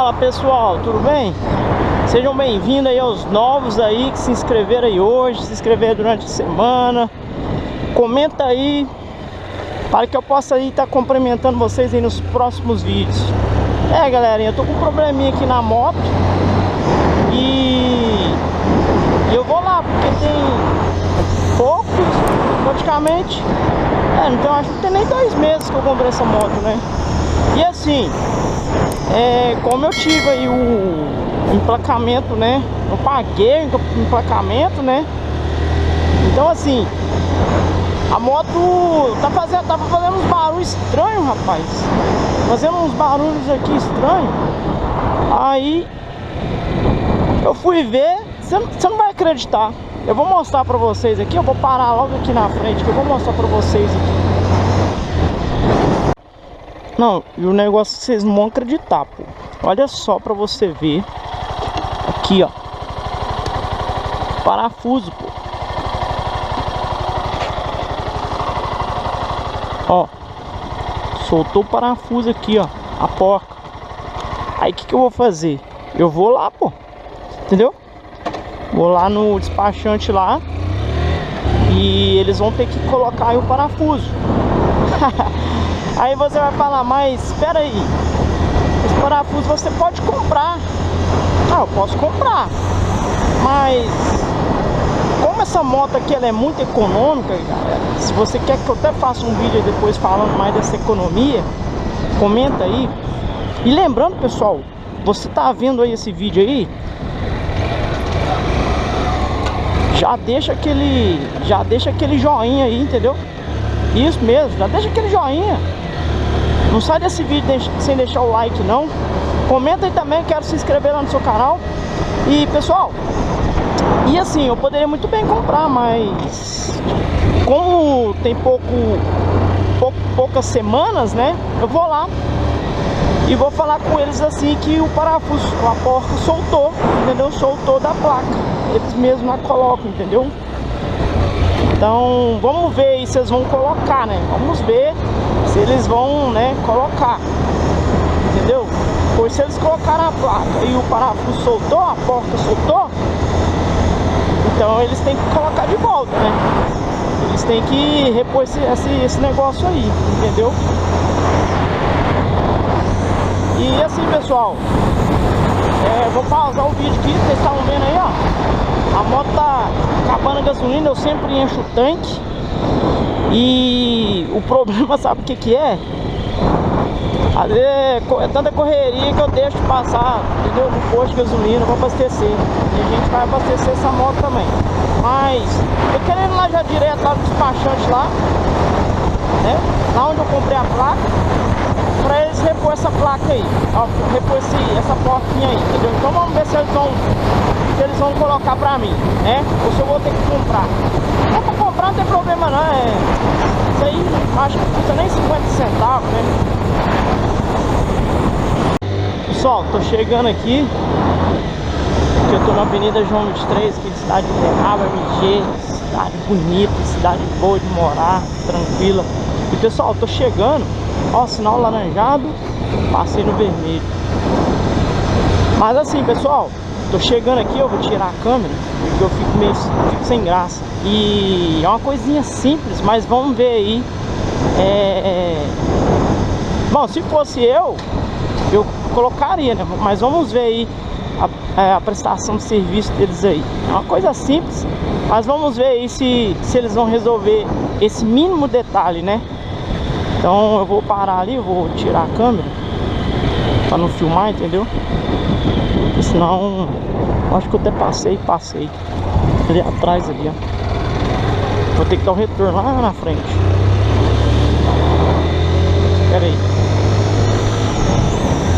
Fala pessoal, tudo bem? Sejam bem-vindos aí aos novos aí que se inscreveram aí hoje, se inscreveram durante a semana. Comenta aí para que eu possa aí estar cumprimentando vocês aí nos próximos vídeos. Galerinha, eu tô com um probleminha aqui na moto e eu vou lá porque tem poucos, praticamente então acho que não tem nem 2 meses que eu comprei essa moto, né? E assim, como eu tive aí o emplacamento, né? Eu paguei o emplacamento, né? Então assim, a moto tava fazendo uns barulhos estranhos, rapaz. Fazendo uns barulhos aqui estranhos. Aí eu fui ver, você não vai acreditar. Eu vou mostrar pra vocês aqui, eu vou parar logo aqui na frente, que eu vou mostrar pra vocês aqui. Não, e o negócio vocês não vão acreditar, pô. Olha só pra você ver. Aqui, ó. Parafuso, pô. Ó. Soltou o parafuso aqui, ó. A porca. Aí o que eu vou fazer? Eu vou lá, pô. Entendeu? Vou lá no despachante lá. E eles vão ter que colocar aí o parafuso. Aí você vai falar, mas espera aí, esse parafuso você pode comprar. Ah, eu posso comprar, mas como essa moto aqui ela é muito econômica, galera, se você quer que eu até faça um vídeo depois falando mais dessa economia, comenta aí. E lembrando, pessoal, você tá vendo aí esse vídeo aí, já deixa aquele joinha aí, entendeu? Isso mesmo, já deixa aquele joinha. Não sai desse vídeo sem deixar o like não. Comenta aí também, quero se inscrever lá no seu canal. E pessoal, e assim, eu poderia muito bem comprar, mas como tem poucas semanas, né? Eu vou lá e vou falar com eles assim que o parafuso, a porca soltou, entendeu? Soltou da placa. Eles mesmos lá colocam, entendeu? Então, vamos ver aí se eles vão colocar, né? Vamos ver se eles vão, né, colocar. Entendeu? Pois se eles colocaram a placa e o parafuso soltou, a porca soltou, então eles têm que colocar de volta, né? Eles têm que repor esse negócio aí, entendeu? E assim, pessoal, vou pausar o vídeo aqui, vocês estavam vendo aí, ó. A moto tá acabando a gasolina, eu sempre encho o tanque. E o problema, sabe o que é? Às vezes é tanta correria que eu deixo passar, entendeu? No posto de gasolina pra abastecer. E a gente vai abastecer essa moto também. Mas tô querendo ir lá já direto lá no despachante lá, né? Lá onde eu comprei a placa, pra eles repor essa placa aí, ó, repor essa porquinha aí, entendeu? Então vamos ver se eles vão colocar pra mim, né? Ou se eu vou ter que comprar. Se eu for comprar não tem problema não, isso aí acho que custa nem 50 centavos, né? Pessoal, tô chegando aqui, que eu tô na Avenida João 23, aqui de Cidade Invernal, MG, cidade bonita, cidade boa de morar, tranquila. E pessoal, tô chegando, ó, sinal laranjado, passei no vermelho. Mas assim, pessoal, tô chegando aqui, eu vou tirar a câmera, porque eu fico sem graça. E é uma coisinha simples, mas vamos ver aí. Bom, se fosse eu colocaria, né? Mas vamos ver aí a prestação de serviço deles aí. É uma coisa simples, mas vamos ver aí se eles vão resolver esse mínimo detalhe, né? Então eu vou parar ali, eu vou tirar a câmera pra não filmar, entendeu? Porque senão, acho que eu até passei ali atrás ali, ó. Vou ter que dar um retorno lá na frente. Espera aí.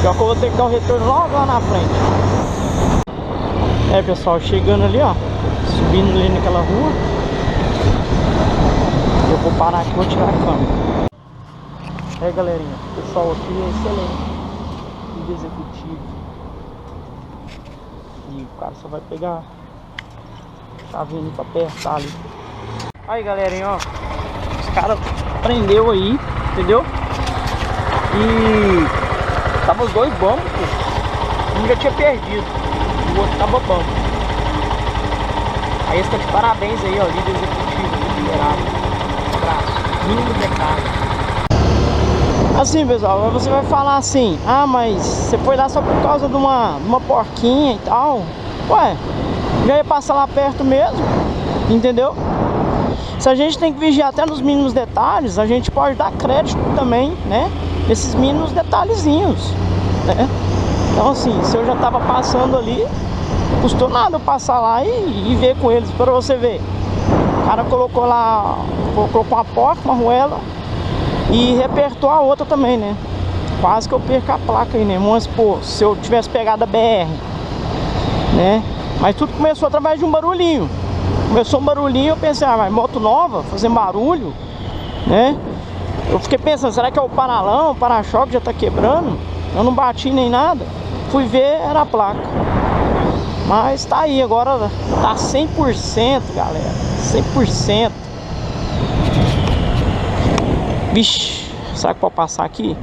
Pior que eu vou ter que dar um retorno logo lá na frente. Pessoal, chegando ali, ó, subindo ali naquela rua. Eu vou parar aqui, vou tirar a câmera. Galerinha, o pessoal aqui é excelente, vídeo executivo. E o cara só vai pegar a chavinha pra apertar ali. Aí galerinha, ó, os caras prendeu aí, entendeu? E tava os dois bancos, Um já tinha perdido, o outro tava bom. Aí está de parabéns aí, ó, líder executivo, liberado. Um abraço. Mínimo detalhe. Assim, pessoal, você vai falar assim: ah, mas você foi lá só por causa de uma porquinha e tal. Ué, já ia passar lá perto mesmo, entendeu? Se a gente tem que vigiar até nos mínimos detalhes, a gente pode dar crédito também, né? Esses mínimos detalhezinhos, né? Então assim, se eu já tava passando ali, não custou nada eu passar lá e ver com eles, para você ver. O cara colocou lá, colocou uma porca, uma arruela e repertou a outra também, né? Quase que eu perco a placa aí, né? Vamos supor, se eu tivesse pegado a BR, né? Mas tudo começou através de um barulhinho. Começou um barulhinho, eu pensei, ah, mas moto nova, fazendo barulho, né? Eu fiquei pensando, será que é o paralão, o para-choque já tá quebrando? Eu não bati nem nada. Fui ver, era a placa. Mas tá aí, agora tá 100%, galera. 100%. Vixe, será que pode passar aqui?